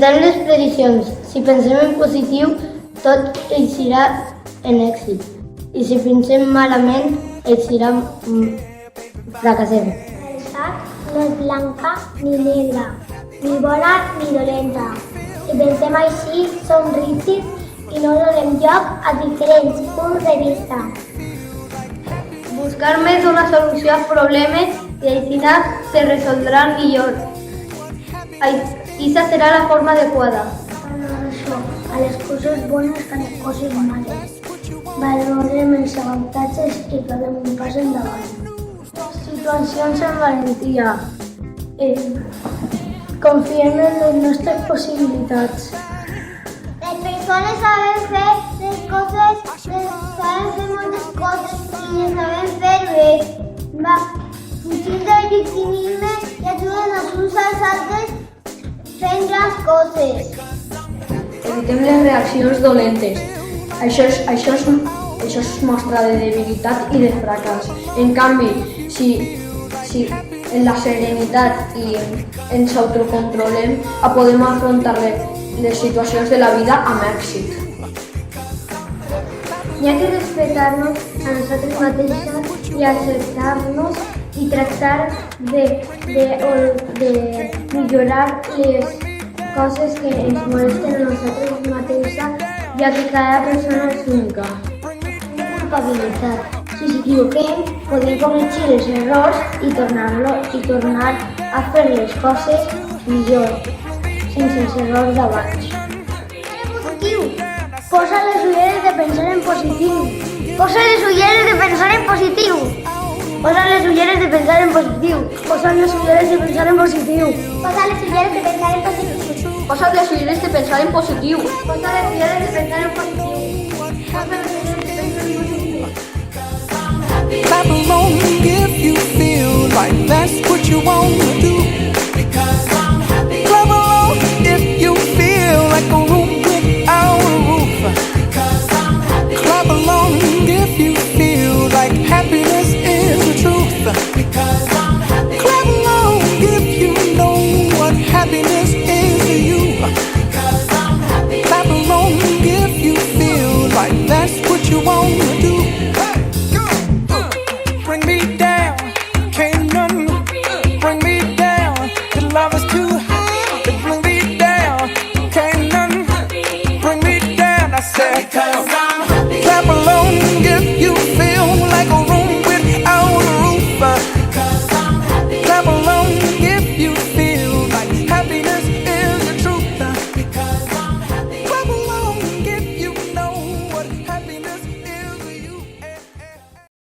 Revisant les previsions. Si pensem en positiu, tot eixirà en èxit. I si pensem malament, eixirà fracassem. El sac no és blanca ni negra, ni bona ni dolenta. Si pensem així, som rígids i no donem lloc a diferents punts de vista. Buscar més una solució als problemes i així se resoldran millor. Aquesta serà la forma adequada. Això, a les coses bones que a les coses males. Valorem els avantatges i farem un pas endavant. Situacions amb valentia. Confiem en les nostres possibilitats. Les persones saben fer les coses, saben fer moltes coses i les saben fer bé. Fugir del victimisme i ajuden els uns als altres fent les coses. Evitem les reaccions dolentes. Això és mostra de debilitat i de fracàs. En canvi, si en la serenitat i ens autocontrolem, podem afrontar les situacions de la vida amb èxit. Hi ha que respectar-nos a nosaltres mateixes i acceptar-nos i tractar de millorar les coses que ens molesten a nosaltres mateixes, ja que cada persona és única. Culpabilitat. Si s'equivoquem, podem corregir els errors i tornar a fer les coses millor, sense els errors d'abans. Positiu. Posa les ulleres de pensar en positiu. Posa les ulleres de pensar en positiu. Posa les ulleres de pensar en positiu. Posa les ulleres de pensar en positiu. Posa les ulleres de pensar en positiu. Posa les ulleres de pensar en positiu. Posa les ulleres de pensar en positiu. Posa les ulleres de pensar en positiu. Clap along if you feel like that's what you want to do. Clap along if you feel like a room without a roof. Clap along if you feel like happiness is the truth. Clap along if you know what happiness is to you. Clap along if you feel like that's what you want to do. Bring me down, can't none bring me down. The love is too high. Bring me down, can't none bring me down. I said, clap along